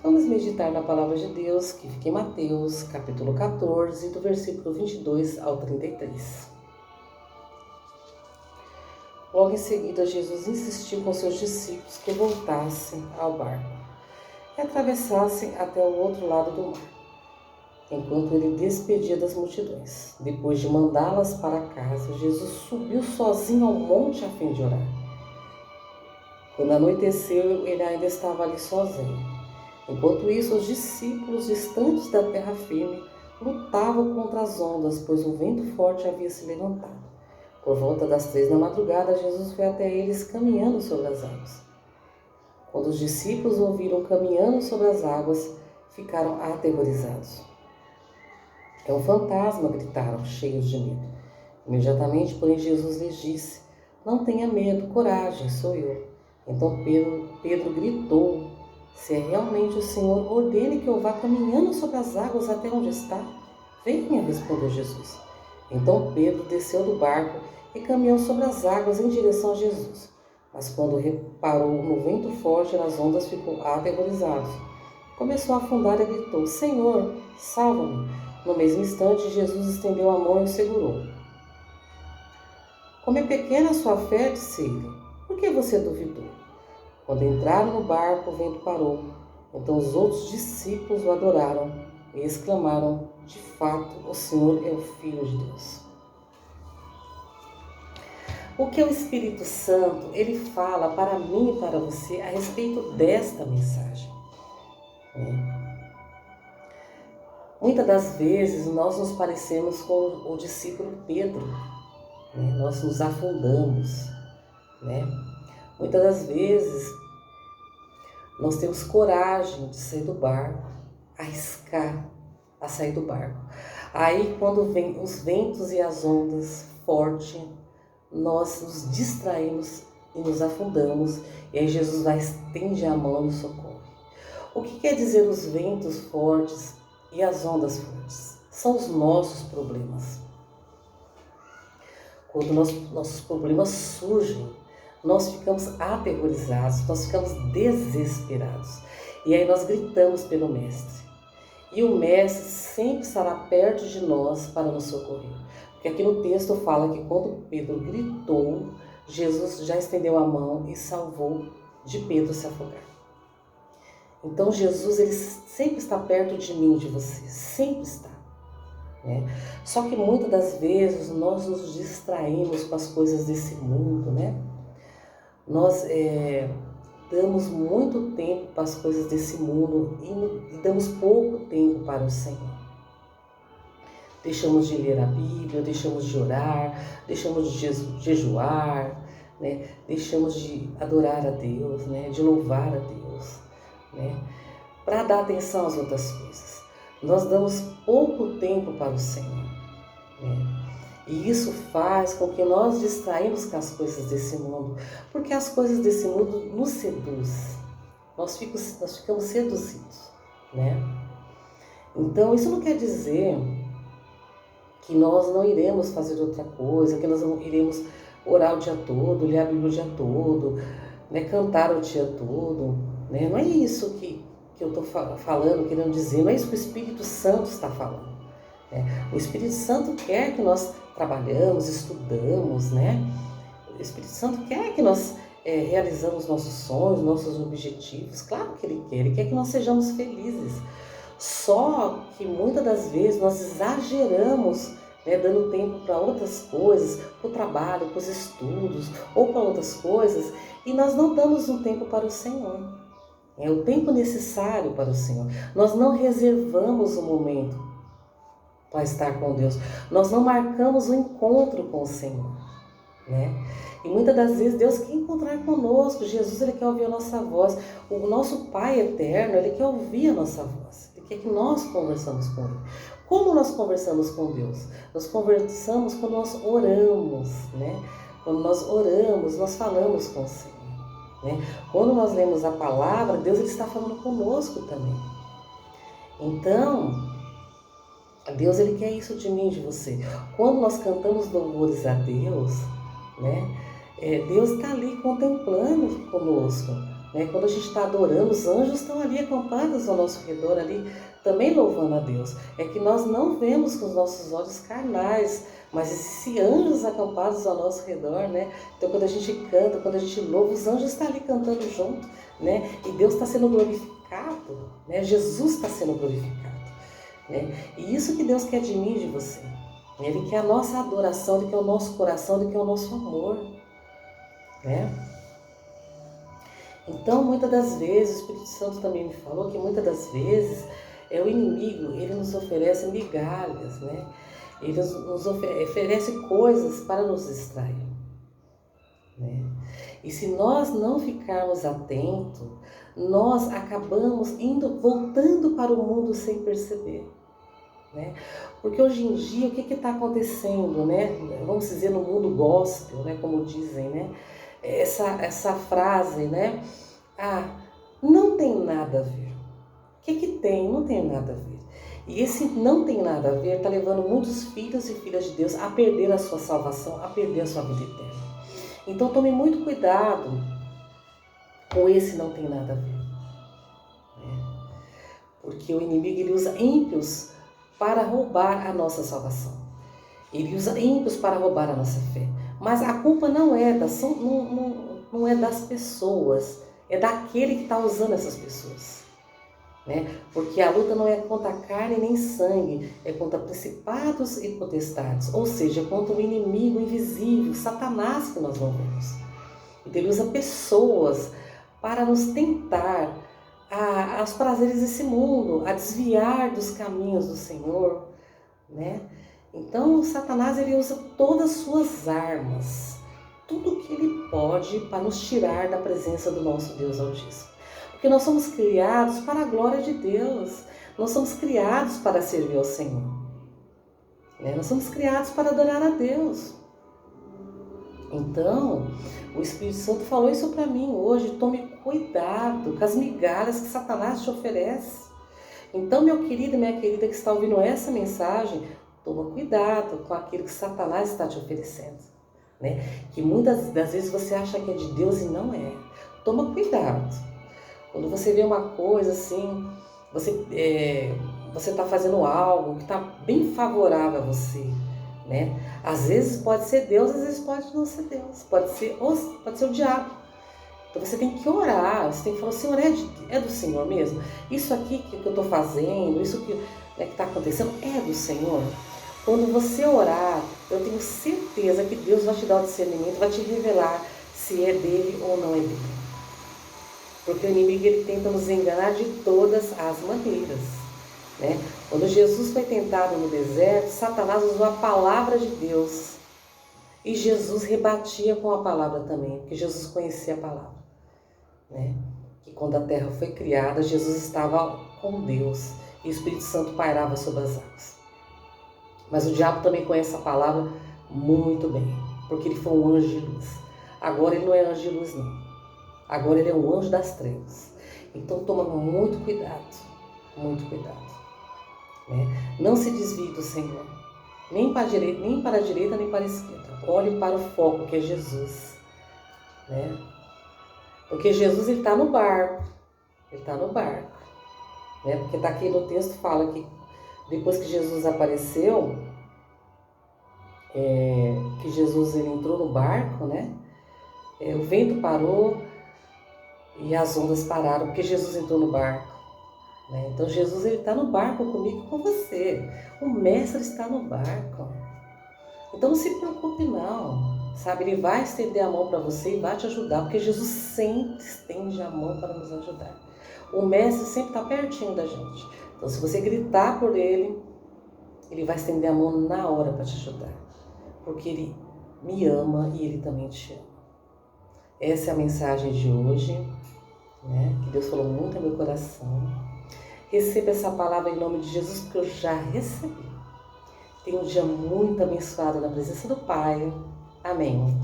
Vamos meditar na palavra de Deus, que fica em Mateus, capítulo 14, do versículo 22 ao 33. Logo em seguida, Jesus insistiu com seus discípulos que voltassem ao barco e atravessassem até o outro lado do mar, enquanto ele despedia das multidões. Depois de mandá-las para casa, Jesus subiu sozinho ao monte a fim de orar. Quando anoiteceu, ele ainda estava ali sozinho. Enquanto isso, os discípulos, distantes da terra firme, lutavam contra as ondas, pois um vento forte havia se levantado. Por volta das 3 da madrugada, Jesus foi até eles caminhando sobre as águas. Quando os discípulos ouviram caminhando sobre as águas, ficaram aterrorizados. É um fantasma, gritaram, cheios de medo. Imediatamente, porém, Jesus lhes disse: Não tenha medo, coragem, sou eu. Então Pedro gritou: Se é realmente o Senhor, ordene que eu vá caminhando sobre as águas até onde está. Venha, respondeu Jesus. Então Pedro desceu do barco e caminhou sobre as águas em direção a Jesus. Mas quando reparou no vento forte e nas ondas, ficou aterrorizado. Começou a afundar e gritou: Senhor, salva-me! No mesmo instante, Jesus estendeu a mão e o segurou. Como é pequena a sua fé, disse ele, por que você duvidou? Quando entraram no barco, o vento parou. Então os outros discípulos o adoraram e exclamaram: De fato, o Senhor é o Filho de Deus. O que o Espírito Santo ele fala para mim e para você a respeito desta mensagem? Muitas das vezes nós nos parecemos com o discípulo Pedro, nós nos afundamos. Muitas das vezes nós temos coragem de sair do barco, arriscar a sair do barco. Aí quando vem os ventos e as ondas fortes, nós nos distraímos e nos afundamos, e aí Jesus vai estender a mão e nos socorre. O que quer dizer os ventos fortes e as ondas fortes? São os nossos problemas. Quando nossos problemas surgem, nós ficamos aterrorizados, nós ficamos desesperados. E aí nós gritamos pelo Mestre. E o Mestre sempre estará perto de nós para nos socorrer. Porque aqui no texto fala que quando Pedro gritou, Jesus já estendeu a mão e salvou de Pedro se afogar. Então Jesus ele sempre está perto de mim e de você, sempre está. Só que muitas das vezes nós nos distraímos com as coisas desse mundo, Nós damos muito tempo para as coisas desse mundo e damos pouco tempo para o Senhor. Deixamos de ler a Bíblia, deixamos de orar, deixamos de jejuar, deixamos de adorar a Deus, de louvar a Deus, para dar atenção às outras coisas. Nós damos pouco tempo para o Senhor. E isso faz com que nós distraímos com as coisas desse mundo, porque as coisas desse mundo nos seduzem. Nós ficamos seduzidos, Então, isso não quer dizer que nós não iremos fazer outra coisa, que nós não iremos orar o dia todo, ler a Bíblia o dia todo, cantar o dia todo, Não é isso que eu estou falando, querendo dizer, não é isso que o Espírito Santo está falando. O Espírito Santo quer que nós trabalhamos, estudamos, O Espírito Santo quer que nós realizamos nossos sonhos, nossos objetivos. Claro que Ele quer que nós sejamos felizes. Só que muitas das vezes nós exageramos, dando tempo para outras coisas, para o trabalho, para os estudos ou para outras coisas, e nós não damos um tempo para o Senhor. É o tempo necessário para o Senhor. Nós não reservamos um momento para estar com Deus. Nós não marcamos um encontro com o Senhor, E muitas das vezes Deus quer encontrar conosco. Jesus, Ele quer ouvir a nossa voz. O nosso Pai eterno, Ele quer ouvir a nossa voz. Ele quer que nós conversamos com Ele. Como nós conversamos com Deus? Nós conversamos quando nós oramos, Quando nós oramos, nós falamos com o Senhor, Quando nós lemos a palavra, Deus Ele está falando conosco também. Então, Deus Ele quer isso de mim e de você. Quando nós cantamos louvores a Deus, Deus está ali contemplando conosco, né? Quando a gente está adorando, os anjos estão ali acampados ao nosso redor, ali também louvando a Deus. É que nós não vemos com os nossos olhos carnais, mas esses anjos acampados ao nosso redor, né? Então quando a gente canta, quando a gente louva, os anjos estão ali cantando junto, né? E Deus está sendo glorificado, né? Jesus está sendo glorificado, né? E isso que Deus quer de mim e de você. Ele quer a nossa adoração, Ele quer o nosso coração, Ele quer o nosso amor, né? Então, muitas das vezes, o Espírito Santo também me falou que muitas das vezes o inimigo, ele nos oferece migalhas, né? Ele nos oferece coisas para nos distrair, né? E se nós não ficarmos atentos, nós acabamos voltando para o mundo sem perceber, né? Porque hoje em dia, o que está acontecendo, né? Vamos dizer, no mundo gospel, né? Como dizem, né? Essa frase, né? Não tem nada a ver. O que tem? Não tem nada a ver. E esse não tem nada a ver está levando muitos filhos e filhas de Deus a perder a sua salvação, a perder a sua vida eterna. Então tome muito cuidado com esse não tem nada a ver, né? Porque o inimigo ele usa ímpios para roubar a nossa salvação. Ele usa ímpios para roubar a nossa fé. Mas a culpa não é das pessoas, é daquele que está usando essas pessoas, né? Porque a luta não é contra a carne nem sangue, é contra principados e potestades, ou seja, contra o inimigo invisível, Satanás, que nós não vemos. Então ele usa pessoas para nos tentar aos prazeres desse mundo, a desviar dos caminhos do Senhor, né? Então Satanás ele usa todas as suas armas, tudo que ele pode para nos tirar da presença do nosso Deus Altíssimo. Porque nós somos criados para a glória de Deus. Nós somos criados para servir ao Senhor, né? Nós somos criados para adorar a Deus. Então, o Espírito Santo falou isso para mim hoje. Tome cuidado com as migalhas que Satanás te oferece. Então, meu querido e minha querida que está ouvindo essa mensagem, toma cuidado com aquilo que Satanás está te oferecendo, né? Que muitas das vezes você acha que é de Deus e não é. Toma cuidado. Quando você vê uma coisa assim, você está fazendo algo que está bem favorável a você, né? Às vezes pode ser Deus, às vezes pode não ser Deus, pode ser o diabo. Então você tem que orar, você tem que falar, Senhor, é do Senhor mesmo? Isso aqui que eu estou fazendo, isso que está acontecendo, é do Senhor? Quando você orar, eu tenho certeza que Deus vai te dar o discernimento, vai te revelar se é dele ou não é dele. Porque o inimigo ele tenta nos enganar de todas as maneiras, né? Quando Jesus foi tentado no deserto, Satanás usou a palavra de Deus. E Jesus rebatia com a palavra também, porque Jesus conhecia a palavra, né? Que quando a terra foi criada, Jesus estava com Deus e o Espírito Santo pairava sobre as águas. Mas o diabo também conhece a palavra muito bem, porque ele foi um anjo de luz. Agora ele não é anjo de luz, não. Agora ele é um anjo das trevas. Então toma muito cuidado, né? Não se desvie do Senhor, nem para a direita, nem para a esquerda. Olhe para o foco, que é Jesus, né? Porque Jesus ele está no barco, né? Porque está aqui no texto, fala que depois que Jesus apareceu, que Jesus ele entrou no barco, né? O vento parou e as ondas pararam, porque Jesus entrou no barco, né? Então Jesus ele está no barco comigo e com você. O Mestre está no barco. Então não se preocupe não, sabe? Ele vai estender a mão para você e vai te ajudar, porque Jesus sempre estende a mão para nos ajudar. O Mestre sempre está pertinho da gente. Então se você gritar por ele, ele vai estender a mão na hora para te ajudar, porque ele me ama e ele também te ama. Essa é a mensagem de hoje, né? Que Deus falou muito ao meu coração. Receba essa palavra em nome de Jesus, porque eu já recebi. Tenha um dia muito abençoado na presença do Pai. Amém.